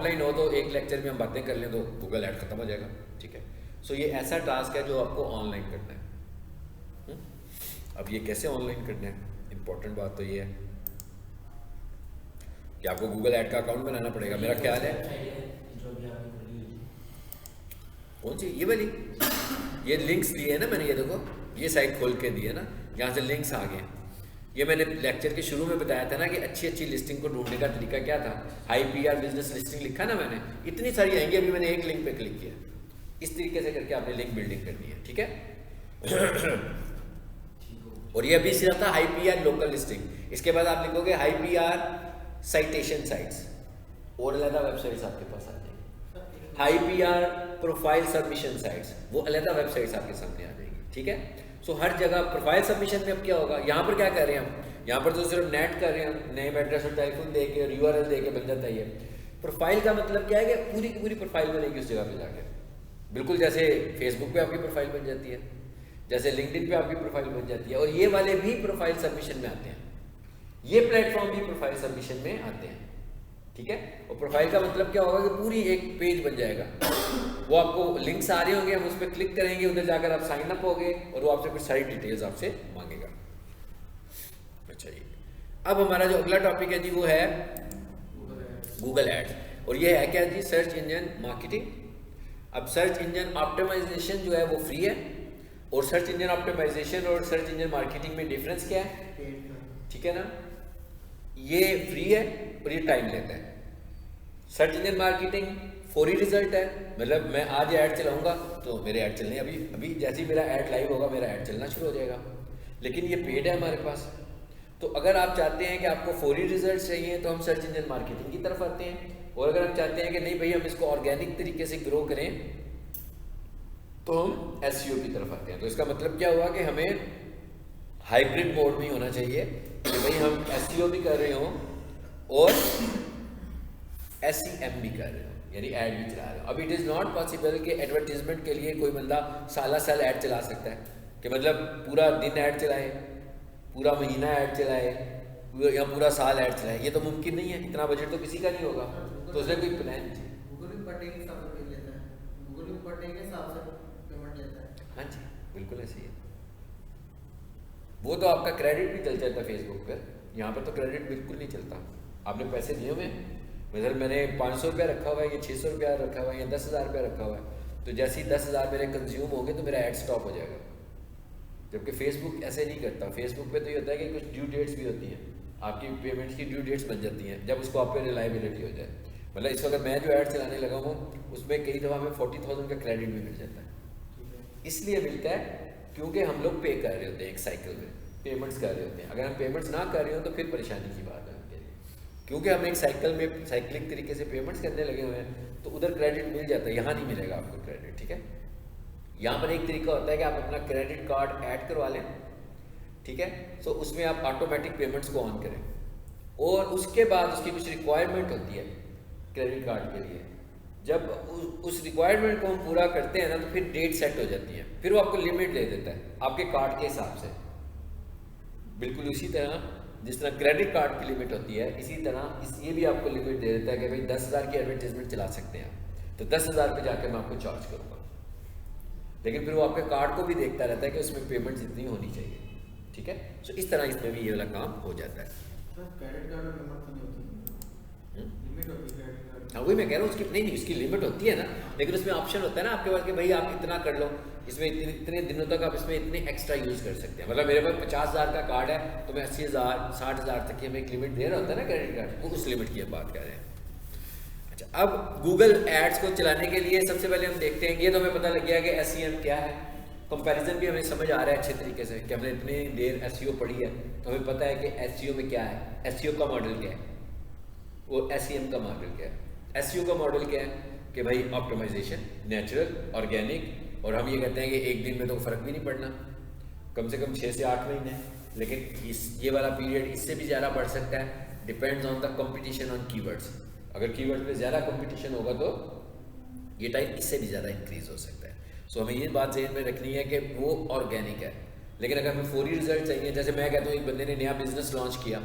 Offline हो तो एक लेक्चर में हम बातें कर लें तो गूगल ऐड खत्म हो जाएगा, ठीक है। सो ये ऐसा टास्क है जो आपको ऑनलाइन करना है। अब ये कैसे ऑनलाइन करना है, इंपॉर्टेंट बात तो ये है कि आपको गूगल ऐड का अकाउंट बनाना पड़ेगा। मेरा ख्याल है कौन सी, ये वाली, ये लिंक्स दिए हैं ना मैंने, ये देखो ये साइट खोल के दी है ना, यहाँ से लिंक्स आ गए। ये मैंने लेक्चर के शुरू में बताया था ना कि अच्छी अच्छी लिस्टिंग को ढूंढने का तरीका क्या था। हाई पीआर बिजनेस लिस्टिंग लिखा ना मैंने, इतनी सारी आएंगी, अभी मैंने एक लिंक पे क्लिक किया। इस तरीके से करके आपने लिंक बिल्डिंग करनी है, ठीक है। और ये अभी सिर्फ था हाई पीआर लोकल लिस्टिंग। इसके बाद आप लिखोगे हाई पीआर साइटेशन साइट्स, और अलग वेबसाइट्स आपके पास आ जाएंगी। High PR profile submission sites, वो अलग वेबसाइट्स आपके सामने आ जाएंगी, ठीक है। सो हर जगह प्रोफाइल सबमिशन में अब क्या होगा, यहाँ पर क्या कर रहे हैं हम, यहाँ पर तो सिर्फ नेट कर रहे हैं, नेम एड्रेस और टेलीफोन दे के और यूआरएल दे के बन जाता है। ये प्रोफाइल का मतलब क्या है कि पूरी की पूरी प्रोफाइल बनेगी उस जगह पे जाके, बिल्कुल जैसे फेसबुक पे आपकी प्रोफाइल बन जाती है, जैसे लिंक्डइन पे आपकी प्रोफाइल बन जाती है। और ये वाले भी प्रोफाइल सबमिशन में आते हैं, ये प्लेटफॉर्म भी प्रोफाइल सबमिशन में आते हैं, ठीक है। और प्रोफाइल का मतलब क्या होगा कि पूरी एक पेज बन जाएगा, वो आपको लिंक्स आ रहे होंगे, हम उस पर क्लिक करेंगे, उधर जाकर आप साइन अप होगे और वो आपसे कुछ सारी डिटेल्स आपसे मांगेगा। अच्छा जी, अब हमारा जो अगला टॉपिक है जी वो है गूगल एड्स, और ये है क्या जी, सर्च इंजन मार्केटिंग। अब सर्च इंजन ऑप्टिमाइजेशन जो है वो फ्री है, और सर्च इंजन ऑप्टिमाइजेशन और सर्च इंजन मार्केटिंग में डिफरेंस क्या है, ठीक है ना। ये फ्री है और ये टाइम लेता है। सर्च इंजन मार्केटिंग फौरी रिजल्ट है, मतलब मैं आज ऐड चलाऊंगा तो मेरे ऐड चलने, अभी अभी जैसे ही मेरा ऐड लाइव होगा मेरा ऐड चलना शुरू हो जाएगा। लेकिन ये पेड है हमारे पास, तो अगर आप चाहते हैं कि आपको फौरी रिजल्ट चाहिए तो हम सर्च इंजन मार्केटिंग की तरफ आते हैं, और अगर हम चाहते हैं कि नहीं भाई हम इसको ऑर्गेनिक तरीके से ग्रो करें तो हम एसईओ की तरफ आते हैं। तो इसका मतलब क्या हुआ कि हमें हाइब्रिड मोड में होना चाहिए कि भाई हम एसईओ भी कर रहे हो और एसईएम भी कर रहे हो, यानी ऐड भी चला रहे हो। अब इट इज़ नॉट पॉसिबल कि एडवर्टीजमेंट के लिए कोई बंदा साल ऐड चला सकता है, कि मतलब पूरा दिन ऐड चलाए, पूरा महीना ऐड चलाए, या पूरा साल ऐड चलाए, ये तो मुमकिन नहीं है, इतना बजट तो किसी का नहीं होगा। तो उसने कोई प्लान, हाँ जी बिल्कुल ऐसे ही है। वो तो आपका क्रेडिट भी चल जाता है फेसबुक पर, यहाँ पर तो क्रेडिट बिल्कुल नहीं चलता। आपने पैसे दिए हुए, मतलब मैंने 500 रुपया रखा हुआ है या 600 रुपया रखा हुआ है या 10,000 रुपया रखा हुआ है, तो जैसे ही 10,000 मेरे कंज्यूम होंगे तो मेरा ऐड स्टॉप हो जाएगा। जबकि फेसबुक ऐसे नहीं करता। फेसबुक पे तो ये होता है कि कुछ ड्यू डेट्स भी होती हैं, आपकी पेमेंट्स की ड्यू डेट्स बन जाती हैं जब उसको आप पे रिलायबिलिटी हो जाए। मतलब इस वक्त मैं जो ऐड चलाने लगा हूँ उसमें कई दफ़ा हमें 40,000 का क्रेडिट भी मिल जाता है। इसलिए मिलता है क्योंकि हम लोग पे कर रहे होते हैं, एक साइकिल में पेमेंट्स कर रहे होते हैं। अगर हम पेमेंट्स ना कर रहे हो तो फिर परेशानी की बात है उनके लिए, क्योंकि हम एक साइकिल में साइक्लिक तरीके से पेमेंट्स करने लगे हुए हैं, तो उधर क्रेडिट मिल जाता है, यहाँ नहीं मिलेगा आपको क्रेडिट, ठीक है। यहाँ पर एक तरीका होता है कि आप अपना क्रेडिट कार्ड ऐड करवा लें, ठीक है। सो उसमें आप ऑटोमेटिक पेमेंट्स को ऑन करें, और उसके बाद उसकी कुछ रिक्वायरमेंट होती है क्रेडिट कार्ड के लिए। जब उस रिक्वायरमेंट को हम पूरा करते हैं ना तो फिर डेट सेट हो जाती है, फिर वो आपको लिमिट दे देता है आपके कार्ड के हिसाब से। बिल्कुल इसी तरह जिस तरह क्रेडिट कार्ड की लिमिट होती है, इसी तरह ये भी आपको लिमिट दे देता है कि भाई 10,000 की एडवर्टीजमेंट चला सकते हैं, तो 10,000 पे जाकर मैं आपको चार्ज करूँगा। लेकिन फिर वो आपके कार्ड को भी देखता रहता है कि उसमें पेमेंट जितनी होनी चाहिए, ठीक है। सो इस तरह इसमें भी ये वाला काम हो जाता है। क्रेडिट कार्ड में लिमिट होती है, हाँ वही मैं कह रहा हूँ, उसकी नहीं उसकी लिमिट होती है ना, लेकिन उसमें ऑप्शन होता है ना आपके पास कि भाई आप इतना कर लो, इसमें इतने दिनों तक आप इसमें इतने एक्स्ट्रा यूज़ कर सकते हैं। मतलब मेरे पास 50,000 का कार्ड है तो मैं 80,000 60,000 तक की हमें एक लिमिट दे रहा होता है ना क्रेडिट कार्ड, वो उस लिमिट की हम बात कर रहे हैं। अच्छा, अब गूगल एड्स को चलाने के लिए सबसे पहले हम देखते हैं, ये तो हमें पता लग गया कि एसईएम क्या है, कंपैरिजन भी हमें समझ आ रहा है अच्छे तरीके से कि हमने इतनी देर एसईओ पढ़ी है तो हमें पता है कि एसईओ में क्या है, एसईओ का मॉडल क्या है, वो एसईएम का मॉडल क्या है। एसईओ का मॉडल क्या है कि भाई ऑप्टिमाइजेशन, नेचुरल, ऑर्गेनिक, और हम ये कहते हैं कि एक दिन में तो फ़र्क भी नहीं पड़ना, कम से कम 6 से 8 महीने, लेकिन ये वाला पीरियड इससे भी ज़्यादा बढ़ सकता है, depends on the competition on keywords. अगर कीवर्ड पे ज़्यादा कंपटीशन होगा तो ये टाइम इससे भी ज़्यादा इंक्रीज हो सकता है। सो हमें ये बात ज़हन में रखनी है कि वो ऑर्गेनिक है। लेकिन अगर हमें फौरी रिजल्ट चाहिए, जैसे मैं कहता हूँ एक बंदे ने नया बिजनेस लॉन्च किया,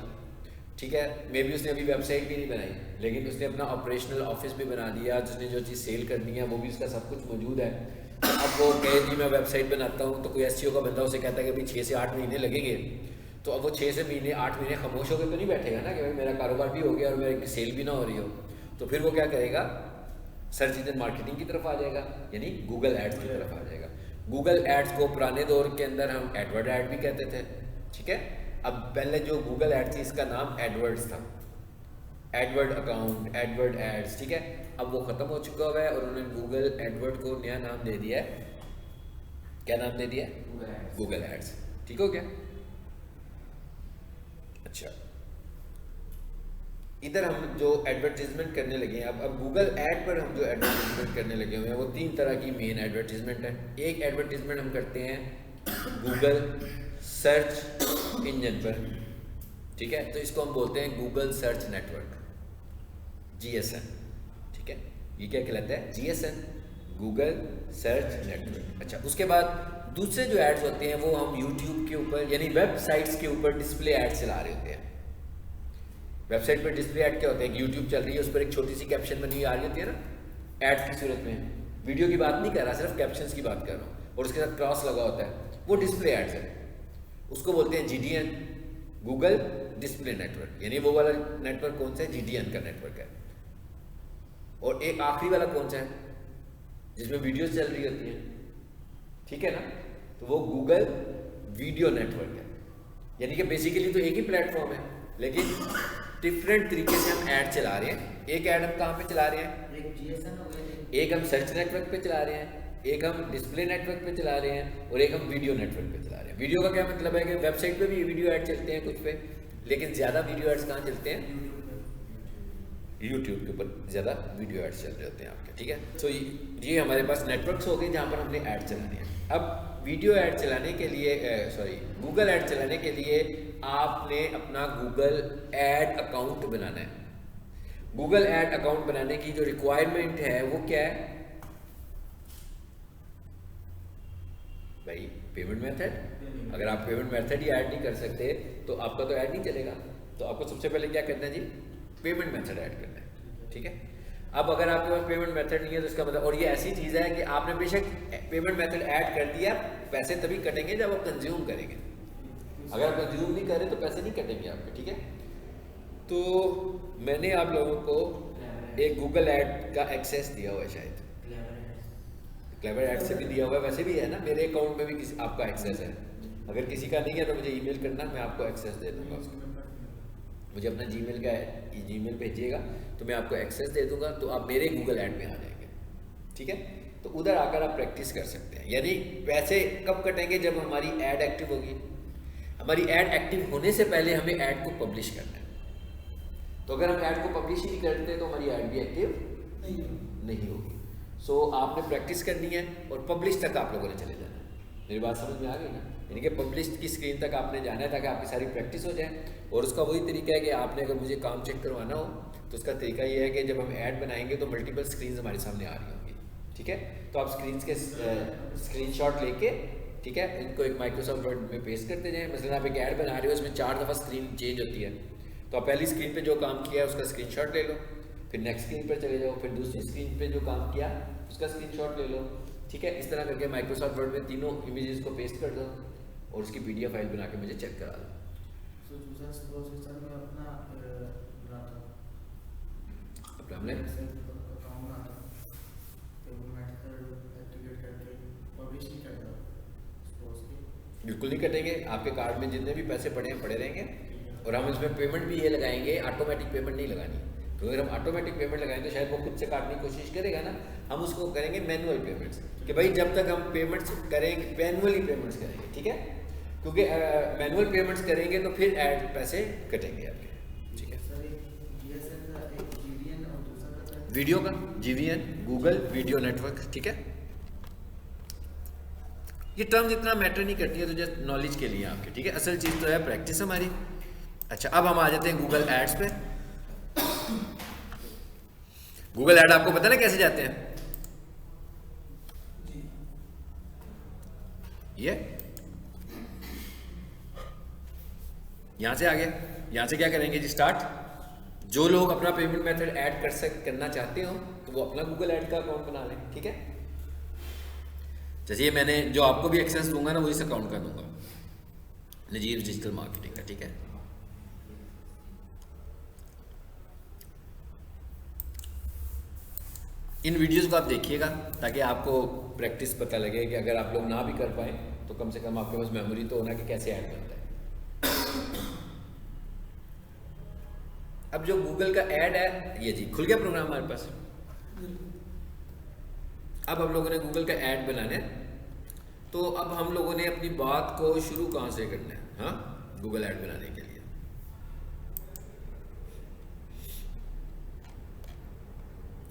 ठीक है, मे बी उसने अभी वेबसाइट भी नहीं बनाई, लेकिन उसने अपना ऑपरेशनल ऑफिस भी बना दिया, जिसने जो चीज़ सेल करनी है वो भी उसका सब कुछ मौजूद है। अब वो कहे जी मैं वेबसाइट बनाता हूँ, तो कोई SEO का बंदा उसे कहता है कि भाई 6 से 8 महीने लगेंगे, तो अब वो 6 से 8 महीने खामोश होकर तो नहीं बैठेगा ना कि भाई मेरा कारोबार भी हो गया और मेरी सेल भी ना हो रही हो। तो फिर वो क्या करेगा, सर्च इंजन मार्केटिंग की तरफ आ जाएगा, यानी गूगल एड्स की तरफ आ जाएगा। गूगल एड्स को पुराने दौर के अंदर हम एडवर्ड ऐड भी कहते थे, ठीक है। अब पहले जो गूगल एड थी इसका नाम एडवर्ड्स था, एडवर्ड अकाउंट, एडवर्ड एड्स, ठीक है। अब वो ख़त्म हो चुका हुआ है और उन्होंने गूगल एडवर्ड को नया नाम दे दिया है, क्या नाम दे दिया है, गूगल एड्स, ठीक हो गया। अच्छा, इधर हम जो एडवर्टीजमेंट करने लगे हैं, अब गूगल ऐड पर हम जो एडवर्टीजमेंट करने लगे हुए हैं वो 3 तरह की मेन एडवर्टीजमेंट है। एक एडवर्टीजमेंट हम करते हैं गूगल सर्च इंजन पर, ठीक है, तो इसको हम बोलते हैं गूगल सर्च नेटवर्क, GSN, ठीक है। ये क्या कहलाता है, GSN, गूगल सर्च नेटवर्क। अच्छा, उसके बाद दूसरे जो एड्स होते हैं वो हम यूट्यूब के ऊपर यानी वेबसाइट्स के ऊपर डिस्प्ले एड्स चला रहे होते हैं। वेबसाइट पर डिस्प्ले ऐड क्या होता है, यूट्यूब चल रही है, उस पर एक छोटी सी कैप्शन बनी आ रही होती है ना, एड्स की सूरत में। वीडियो की बात नहीं कर रहा, सिर्फ कैप्शंस की बात कर रहा हूँ, और उसके साथ क्रॉस लगा होता है, वो डिस्प्ले एड्स है। उसको बोलते हैं GDN, गूगल डिस्प्ले नेटवर्क, यानी वो वाला नेटवर्क कौन सा है, GDN का नेटवर्क है। और एक आखिरी वाला कौन सा है, जिसमें वीडियोस चल रही होती हैं, ठीक है ना, तो वो गूगल वीडियो नेटवर्क है। यानी कि बेसिकली तो एक ही प्लेटफॉर्म है, लेकिन डिफरेंट तरीके से हम ऐड चला रहे हैं। एक ऐड हम कहाँ पे चला रहे हैं, एक GSN हो गया, एक हम सर्च नेटवर्क पे चला रहे हैं, एक हम डिस्प्ले नेटवर्क पे चला रहे हैं, और एक हम वीडियो नेटवर्क पे चला रहे हैं। वीडियो का क्या मतलब है कि वेबसाइट पे भी वीडियो ऐड चलते हैं कुछ पे, लेकिन ज़्यादा वीडियो एड्स कहाँ चलते हैं, यूट्यूब के ऊपर ज़्यादा वीडियो एड्स चल रहे होते हैं आपके, ठीक है। तो ये हमारे पास नेटवर्क्स हो गए जहाँ पर हमने ऐड चलानी है। अब वीडियो ऐड चलाने के लिए गूगल ऐड चलाने के लिए आपने अपना गूगल ऐड अकाउंट बनाना है। गूगल ऐड अकाउंट बनाने की जो रिक्वायरमेंट है वो क्या है भाई, पेमेंट मेथड। अगर आप पेमेंट मेथड ही ऐड नहीं कर सकते तो आपका तो ऐड नहीं चलेगा। तो आपको सबसे पहले क्या करना है जी, पेमेंट मेथड ऐड करना है, ठीक है। अब अगर आपके पास पेमेंट मेथड नहीं है तो इसका मतलब, और ये ऐसी चीज़ है कि आपने बेशक पेमेंट मेथड ऐड कर दिया, पैसे तभी कटेंगे जब आप कंज्यूम करेंगे। अगर आप कंज्यूम नहीं करें तो पैसे नहीं कटेंगे आपके, ठीक है। तो मैंने आप लोगों को एक गूगल ऐड का एक्सेस दिया हुआ है, शायद क्लेवर ऐड से भी दिया हुआ है, वैसे भी है ना, मेरे अकाउंट में भी किसी आपका एक्सेस है। अगर किसी का नहीं है तो मुझे ईमेल करना, मैं आपको एक्सेस दे दूँगा उसको। मुझे अपना जीमेल का जीमेल भेजिएगा तो मैं आपको एक्सेस दे दूंगा, तो आप मेरे गूगल ऐड में आ जाएंगे, ठीक है। तो उधर आकर आप प्रैक्टिस कर सकते हैं। यानी पैसे कब कटेंगे, जब हमारी ऐड एक्टिव होगी। हमारी ऐड एक्टिव होने से पहले हमें ऐड को पब्लिश करना है। तो अगर हम ऐड को पब्लिश ही नहीं करते तो हमारी ऐड भी एक्टिव नहीं होगी। सो आपने प्रैक्टिस करनी है और पब्लिश तक आप लोगों ने चले जाना है। मेरी बात समझ में आ गई ना, यानी कि पब्लिश की स्क्रीन तक आपने जाना है ताकि आपकी सारी प्रैक्टिस हो जाए। और उसका वही तरीका है कि आपने अगर मुझे काम चेक करवाना हो तो उसका तरीका ये है कि जब हम ऐड बनाएंगे तो मल्टीपल स्क्रीन्स हमारे सामने आ रही होंगी, ठीक है। तो आप स्क्रीन्स के स्क्रीनशॉट लेके, ठीक है, इनको एक माइक्रोसॉफ्ट वर्ड में पेस्ट करते जाएं। मतलब आप एक ऐड बना रहे हो, उसमें 4 दफ़ा स्क्रीन चेंज होती है, तो आप पहली स्क्रीन पे जो काम किया है उसका स्क्रीनशॉट ले लो, फिर नेक्स्ट स्क्रीन पर चले जाओ, फिर दूसरी स्क्रीन पे जो काम किया उसका स्क्रीनशॉट ले लो, ठीक है। इस तरह करके माइक्रोसॉफ्ट वर्ड में तीनों इमेजेस को पेस्ट कर दो और उसकी PDF फाइल बना के मुझे चेक करा दो। अपना हमने बिल्कुल नहीं कटेंगे, आपके कार्ड में जितने भी पैसे पड़े हैं पड़े रहेंगे। और हम इसमें पेमेंट भी ये लगाएंगे, ऑटोमेटिक पेमेंट नहीं लगानी, क्योंकि अगर हम ऑटोमेटिक पेमेंट लगाएंगे तो शायद वो खुद से काटने की कोशिश करेगा ना। हम उसको करेंगे मैनुअल पेमेंट्स, कि भाई जब तक हम पेमेंट्स करेंगे मैनुअली पेमेंट्स करेंगे, ठीक है। क्योंकि मैनुअल पेमेंट्स करेंगे तो फिर ऐड पैसे कटेंगे आपके, ठीक है। वीडियो का GVN, गूगल वीडियो नेटवर्क, ठीक है। ये टर्म्स इतना मैटर नहीं करती है, तो जस्ट नॉलेज के लिए आपके, ठीक है। असल चीज़ तो है प्रैक्टिस हमारी। अच्छा, अब हम आ जाते हैं गूगल एड्स पे। गूगल ऐड आपको पता ना कैसे जाते हैं, ये यहां से आ गया, यहाँ से क्या करेंगे जी, स्टार्ट। जो लोग अपना पेमेंट मेथड ऐड करना चाहते हो तो वो अपना गूगल ऐड का अकाउंट बना लें, ठीक है। जैसे ये मैंने जो आपको भी एक्सेस दूंगा ना वो इस अकाउंट का दूंगा, नजीर डिजिटल मार्केटिंग का, ठीक है। इन वीडियोस को आप देखिएगा ताकि आपको प्रैक्टिस पता लगे कि अगर आप लोग ना भी कर पाए तो कम से कम आपके पास मेमोरी तो होना कि कैसे ऐड बनता है। अब जो गूगल का ऐड है ये जी खुल गया प्रोग्राम हमारे पास। अब हम लोगों ने गूगल का ऐड बनाना है, तो अब हम लोगों ने अपनी बात को शुरू कहाँ से करना है, हाँ, गूगल ऐड बनाने के लिए।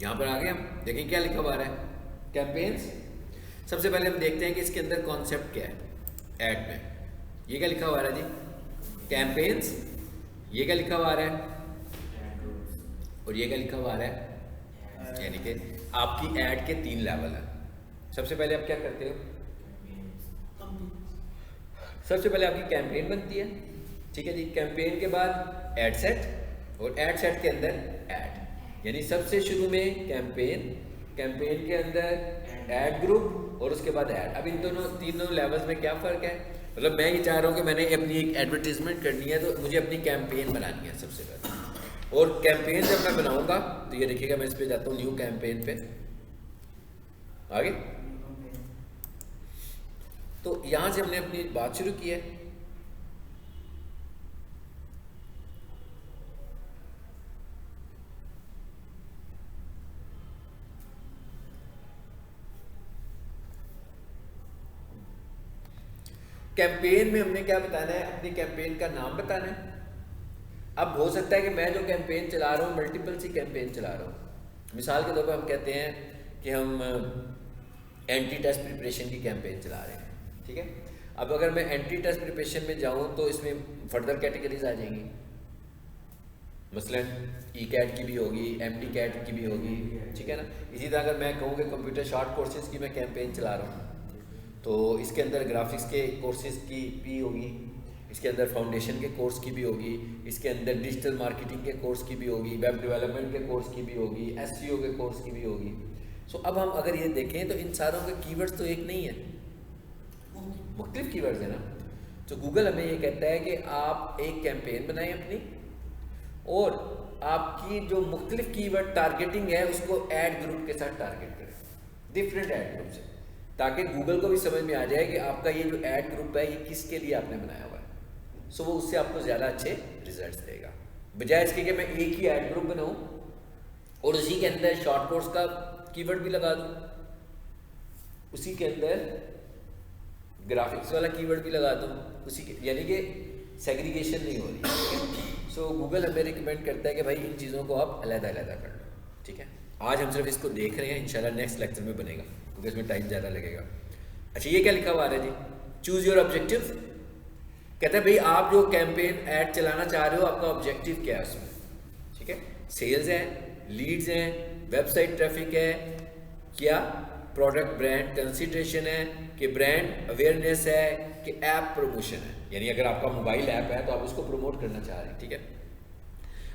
यहाँ पर आ गए हम, देखें क्या लिखा हुआ है, कैंपेन्स। सबसे पहले हम देखते हैं कि इसके अंदर कॉन्सेप्ट क्या है ऐड में। ये क्या लिखा हुआ है जी, कैंपेन्स। ये क्या लिखा हुआ है और ये क्या लिखा हुआ है, यानी कि आपकी ऐड के 3 लेवल है। सबसे पहले आप क्या करते हो, सबसे पहले आपकी कैंपेन बनती है, ठीक है जी। कैंपेन के बाद ऐड सेट और ऐड सेट के अंदर ऐड, यानी सबसे शुरू में कैंपेन, कैंपेन के अंदर ऐड ग्रुप और उसके बाद ऐड। अब इन दोनों तीनों लेवल्स में क्या फ़र्क है, मतलब मैं ये चाह रहा हूँ कि मैंने अपनी एक एडवर्टीजमेंट करनी है तो मुझे अपनी कैंपेन बनानी है सबसे पहले। और कैंपेन जब मैं बनाऊंगा तो ये देखिएगा, मैं इस पे जाता हूँ न्यू कैंपेन पे, आगे। तो यहाँ से हमने अपनी बात शुरू की है। कैंपेन में हमने क्या बताना है, अपनी कैंपेन का नाम बताना है। अब हो सकता है कि मैं जो कैंपेन चला रहा हूँ मल्टीपल सी कैंपेन चला रहा हूँ। मिसाल के तौर पर हम कहते हैं कि हम एंटी टेस्ट प्रिपरेशन की कैंपेन चला रहे हैं, ठीक है। अब अगर मैं एंटी टेस्ट प्रिपरेशन में जाऊँ तो इसमें फर्दर कैटेगरीज आ जाएंगी, मसलन ई कैट की भी होगी, MD कैट की भी होगी, ठीक है ना। इसी तरह अगर मैं कहूँ कि कंप्यूटर शॉर्ट कोर्सेज की मैं कैंपेन चला रहा हूँ तो इसके अंदर ग्राफिक्स के कोर्सेज की भी होगी, इसके अंदर फाउंडेशन के कोर्स की भी होगी, इसके अंदर डिजिटल मार्केटिंग के कोर्स की भी होगी, वेब डेवलपमेंट के कोर्स की भी होगी, SEO के कोर्स की भी होगी। सो अब हम अगर ये देखें तो इन सारों के कीवर्ड्स तो एक नहीं है, मुख्तलिफ कीवर्ड्स है ना। तो गूगल हमें ये कहता है कि आप एक कैंपेन बनाएं अपनी और आपकी जो मुख्तलिफ कीवर्ड टारगेटिंग है उसको ऐड ग्रुप के साथ टारगेट करें, डिफरेंट ऐड ग्रुप से, ताकि गूगल को भी समझ में आ जाए कि आपका ये जो ऐड ग्रुप है ये किसके लिए आपने बनाया हुआ है। सो वो उससे आपको ज़्यादा अच्छे रिजल्ट्स देगा, बजाय इसके कि मैं एक ही ऐड ग्रुप बनाऊँ और उसी के अंदर शॉर्ट कोर्स का कीवर्ड भी लगा दूँ, उसी के अंदर ग्राफिक्स वाला कीवर्ड भी लगा दूँ, उसी के, यानी कि सेग्रीगेशन नहीं हो रही। सो गूगल हमें रिकमेंड करता है कि भाई इन चीज़ों को आप अलग-अलग कर लो, ठीक है। आज हम सिर्फ इसको देख रहे हैं, इंशाल्लाह नेक्स्ट लेक्चर में बनेगा क्योंकि इसमें टाइम ज़्यादा लगेगा। अच्छा, ये क्या लिखा हुआ है जी, चूज़ योर ऑब्जेक्टिव। कहता है भाई आप जो कैंपेन ऐड चलाना चाह रहे हो आपका ऑब्जेक्टिव क्या है उसमें, ठीक है। सेल्स है, लीड्स हैं, वेबसाइट ट्रैफिक है, क्या प्रोडक्ट ब्रांड कंसिडरेशन है, कि ब्रांड अवेयरनेस है, कि ऐप प्रमोशन है, यानी अगर आपका मोबाइल ऐप है तो आप उसको प्रमोट करना चाह रहे हैं, ठीक है।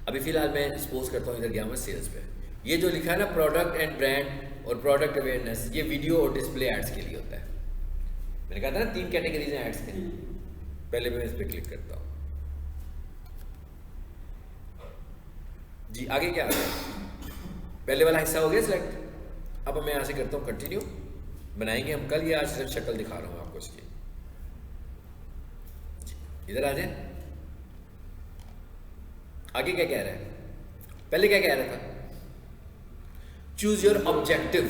अभी फिलहाल मैं सपोज करता हूँ इधर गया मैं सेल्स पे, ये जो लिखा है ना प्रोडक्ट एंड ब्रांड और प्रोडक्ट अवेयरनेस, ये वीडियो और डिस्प्ले एड्स के लिए होता है। मैंने कहा था ना 3 कैटेगरीज हैं एड्स के। पहले मैं इस पर क्लिक करता हूँ जी, आगे क्या आ गया, पहले वाला हिस्सा हो गया सिलेक्ट। अब मैं यहाँ से करता हूँ कंटिन्यू, बनाएंगे हम कल, या आज सिर्फ शक्ल दिखा रहा हूँ आपको इसकी। इधर आ जाए, आगे क्या कह रहा है, पहले क्या कह रहा था, चूज योर ऑब्जेक्टिव,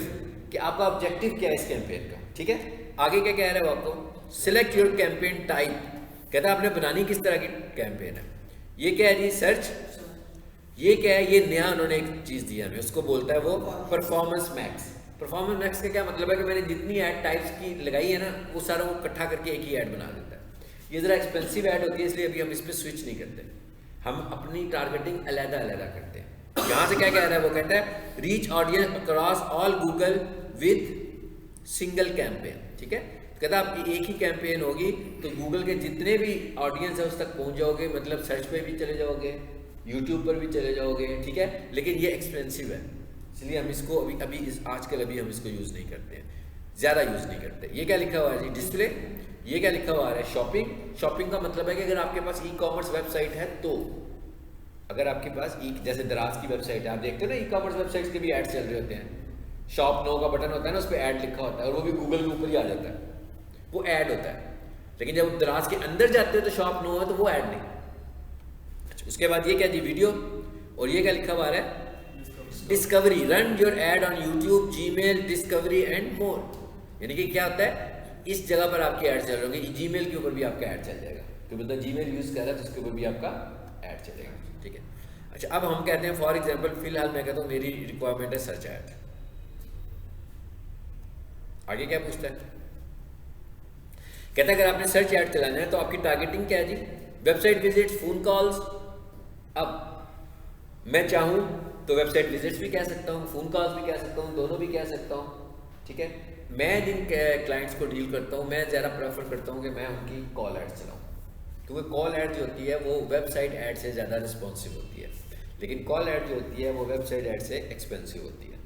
कि आपका ऑब्जेक्टिव क्या है इस कैंपेन का, ठीक है। आगे क्या कह रहा है वो आपको, सिलेक्ट योर कैंपेन टाइप, कहता है आपने बनानी किस तरह की कैंपेन है। ये क्या है जी, सर्च। ये क्या है, ये नया उन्होंने एक चीज़ दी हमें, उसको बोलता है वो परफॉर्मेंस मैक्स। परफॉर्मेंस मैक्स का क्या मतलब है कि मैंने जितनी ऐड टाइप्स की लगाई है ना वो सारा वो इकट्ठा करके एक ही ऐड बना देता है। ये ज़रा एक्सपेंसिव ऐड होती है इसलिए अभी हम इस पर स्विच नहीं करते, हम अपनी टारगेटिंग अलग-अलग करते हैं। यहाँ से क्या कह रहा है, वो कहता है reach audience across all Google with single campaign, ठीक है। कहता आपकी एक ही कैंपेन होगी तो गूगल के जितने भी ऑडियंस है उस तक पहुंच जाओगे, मतलब सर्च पे भी चले जाओगे, यूट्यूब पर भी चले जाओगे, ठीक है। लेकिन ये एक्सपेंसिव है, इसलिए हम इसको अभी आजकल हम इसको यूज़ नहीं करते हैं, ज़्यादा यूज़ नहीं करते। ये क्या लिखा हुआ है जी, डिस्प्ले। ये क्या लिखा हुआ है, शॉपिंग। शॉपिंग का मतलब है कि अगर आपके पास ई कॉमर्स वेबसाइट है तो, अगर आपके पास जैसे दराज की वेबसाइट है, आप देखते हो ना ई कॉमर्स वेबसाइट्स के भी ऐड चल रहे होते हैं, शॉप नो का बटन होता है ना, उस पर ऐड लिखा होता है और वो भी गूगल के ऊपर ही आ जाता है, वो ऐड होता है। लेकिन जब दराज के अंदर जाते हो तो शॉप नो है तो वो ऐड नहीं। अच्छा, उसके बाद ये क्या जी, वीडियो। और ये क्या लिखा हुआ है, discovery. Run your add on YouTube, Gmail, discovery and more. यानी कि क्या होता है, इस जगह पर आपके ऐड चल रहे होंगे, जीमेल के ऊपर भी आपका ऐड चल जाएगा, तो बंदा जीमेल यूज़ कर रहा है तो उसके ऊपर भी आपका ऐड चलेगा, ठीक है। अच्छा, अब हम कहते हैं फॉर एग्जांपल, फिलहाल मैं कहता हूँ मेरी रिक्वायरमेंट है सर्च ऐड। आगे क्या पूछता है, कहता है अगर आपने सर्च ऐड चलाना है तो आपकी टारगेटिंग क्या है जी, वेबसाइट विजिट्स, फोन कॉल्स। अब मैं चाहूँ तो वेबसाइट विजिट्स भी कह सकता हूँ, फोन कॉल्स भी कह सकता हूँ, दोनों भी कह सकता हूँ, ठीक है। मैं जिन क्लाइंट्स को डील करता हूँ, मैं ज़्यादा प्रेफर करता हूँ कि मैं उनकी कॉल ऐड चलाऊँ, क्योंकि कॉल ऐड जो होती है वो वेबसाइट ऐड से ज़्यादा रिस्पॉन्सिव होती है, लेकिन कॉल ऐड जो होती है वो वेबसाइट ऐड से एक्सपेंसिव होती है।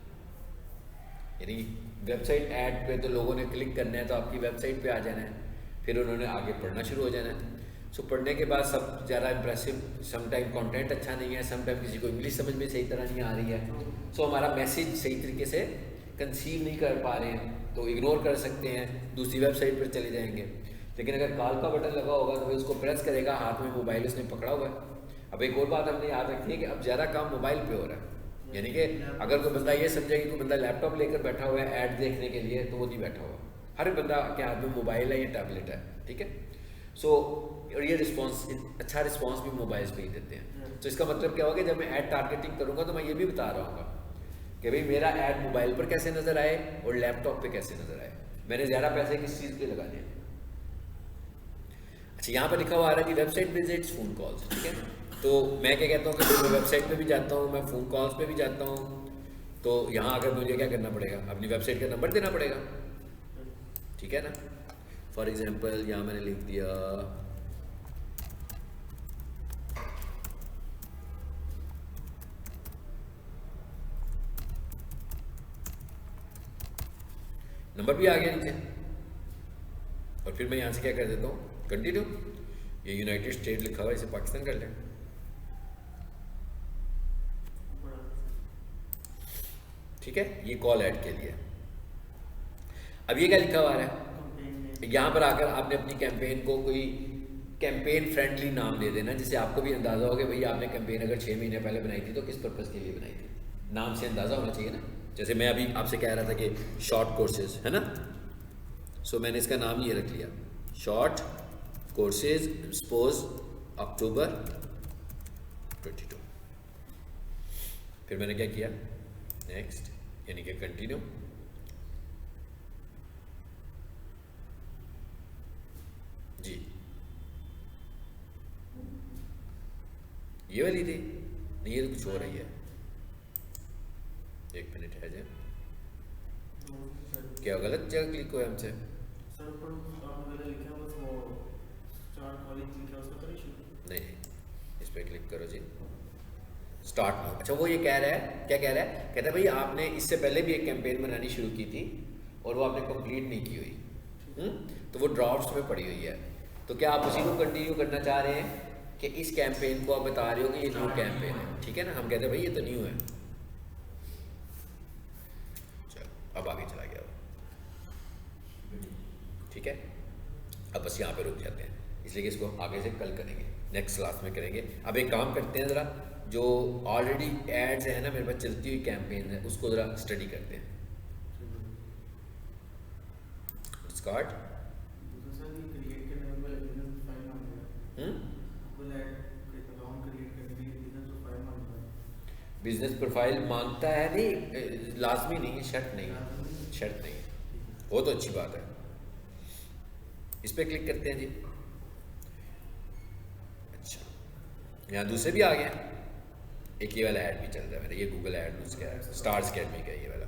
यानी वेबसाइट ऐड पे तो लोगों ने क्लिक करना है तो आपकी वेबसाइट पे आ जाना है, फिर उन्होंने आगे पढ़ना शुरू हो जाना है। सो पढ़ने के बाद सब ज़्यादा इंप्रेसिव, समटाइम कंटेंट अच्छा नहीं है, समटाइम किसी को इंग्लिश समझ में सही तरह नहीं आ रही है, सो हमारा मैसेज सही तरीके से कंसीव नहीं कर पा रहे हैं तो इग्नोर कर सकते हैं, दूसरी वेबसाइट पर चले जाएंगे। लेकिन अगर कॉल का बटन लगा होगा तो भाई उसको प्रेस करेगा, हाथ में मोबाइल उसने पकड़ा हुआ है। अब एक और बात हमने याद रखनी है कि अब ज़्यादा काम मोबाइल पे हो रहा है, यानी कि अगर कोई बंदा ये समझे कि कोई बंदा लैपटॉप लेकर बैठा हुआ है ऐड देखने के लिए, तो वो नहीं बैठा हुआ, हर बंदा के हाथ में मोबाइल है या टैबलेट है, ठीक है। सो और ये रिस्पॉन्स, अच्छा रिस्पॉन्स भी मोबाइल पे ही देते हैं। तो इसका मतलब क्या होगा, जब मैं ऐड टारगेटिंग करूँगा तो मैं ये भी बता रहा हूँ कि भाई मेरा ऐड मोबाइल पर कैसे नज़र आए और लैपटॉप पे कैसे नज़र आए, मैंने ज़्यादा पैसे किस चीज़ पे लगाने हैं। अच्छा, यहाँ पर लिखा हुआ आ रहा है कि वेबसाइट विजिट्स, फोन कॉल्स, ठीक है। तो मैं क्या कहता हूँ कि मैं वेबसाइट पे भी जाता हूँ, मैं फ़ोन कॉल्स पे भी जाता हूँ, तो यहाँ आकर मुझे क्या करना पड़ेगा, अपनी वेबसाइट का नंबर देना पड़ेगा, ठीक है ना। फॉर एग्जांपल यहाँ मैंने लिख दिया नंबर भी आ गया नीचे, और फिर मैं यहाँ से क्या कर देता हूँ, कंटिन्यू। ये यूनाइटेड स्टेट लिखा हुआ है, इसे पाकिस्तान कर लें, ठीक है। ये कॉल ऐड के लिए। अब ये क्या लिखा हुआ है, यहाँ पर आकर आपने अपनी कैंपेन को कोई कैंपेन फ्रेंडली नाम दे देना, जिससे आपको भी अंदाज़ा हो कि भाई आपने कैंपेन अगर 6 महीने पहले बनाई थी तो किस पर्पज़ के लिए बनाई थी, नाम से अंदाज़ा होना चाहिए ना। जैसे मैं अभी आपसे कह रहा था कि शॉर्ट कोर्सेज है ना, सो मैंने इसका नाम ये रख लिया, शॉर्ट कोर्सेज, सपोज अक्टूबर 22। फिर मैंने क्या किया, नेक्स्ट, यानी कि कंटिन्यू। जी, ये वाली थी नहीं, ये तो कुछ हो रही है, एक मिनट है जी, क्या गलत जगह क्लिक हुआ हमसे, नहीं इस पर क्लिक करो जी, स्टार्ट नाउ। अच्छा, वो ये कह रहा है, क्या कह रहा है, कहता है भाई आपने इससे पहले भी एक कैंपेन बनानी शुरू की थी और वो आपने कंप्लीट नहीं की हुई, तो वो ड्राफ्ट्स में पड़ी हुई है, तो क्या आप उसी को कंटिन्यू करना चाह रहे हैं कि इस कैंपेन को आप बता रहे हो कि ये न्यू कैंपेन है, ठीक है ना। हम कहते हैं भाई ये तो न्यू है, चलो अब आगे चला गया वो, ठीक है। अब बस यहाँ पे रुक जाते हैं, इसलिए कि इसको आगे से कल करेंगे, नेक्स्ट क्लास में करेंगे। अब एक काम करते हैं, ज़रा जो ऑलरेडी एड्स है ना मेरे पास चलती हुई कैंपेन है उसको ज़रा स्टडी करते हैं। स्टार्ट। बिजनेस प्रोफाइल मांगता है, नहीं लाजमी नहीं है, शर्त नहीं है, शर्त नहीं है, वो तो अच्छी बात है। इस पर क्लिक करते हैं जी। अच्छा, यहाँ दूसरे भी आ गए हैं, एक ये वाला ऐड भी चल रहा है मेरा, ये गूगल ऐड उसका है, स्टार्स अकेडमी का ये वाला,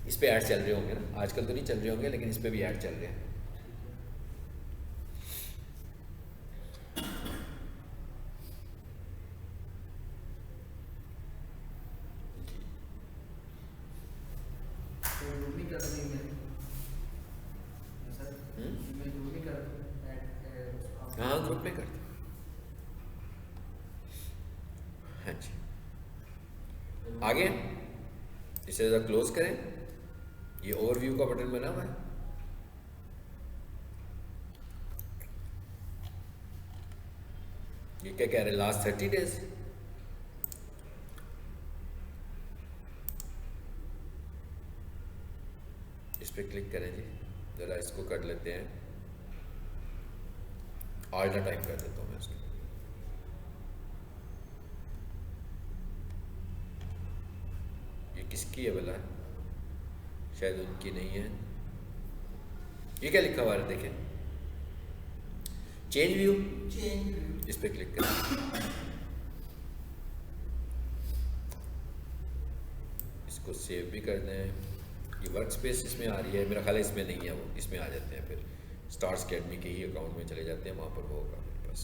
इस पे ऐड चल रहे होंगे ना, आजकल तो नहीं चल रहे होंगे लेकिन इस पे भी ऐड चल रहे हैं। तो ग्रुप नहीं कर सकते ईमेल सर, ईमेल ग्रुप नहीं कर हाँ ग्रुप में करते। हाँ जी, आगे इसे ज़रा क्लोज करें। ये ओवरव्यू का बटन बना हुआ है। ये क्या कह रहे हैं, लास्ट 30 डेज। इस पे क्लिक करें जी, ज़रा इसको कर लेते हैं, ऑल्टर टाइप कर देता हूँ मैं इसको। ये किसकी है भला, शायद उनकी नहीं है। ये क्या लिखा हुआ है देखें, चेंज व्यू, चेंज। इस पे क्लिक करें। इसको सेव भी कर दें। ये वर्क स्पेस इसमें आ रही है, मेरा ख्याल है इसमें नहीं है, वो इसमें आ जाते हैं, फिर स्टार्स अकेडमी के ही अकाउंट में चले जाते हैं, वहाँ पर वो होगा मेरे पास।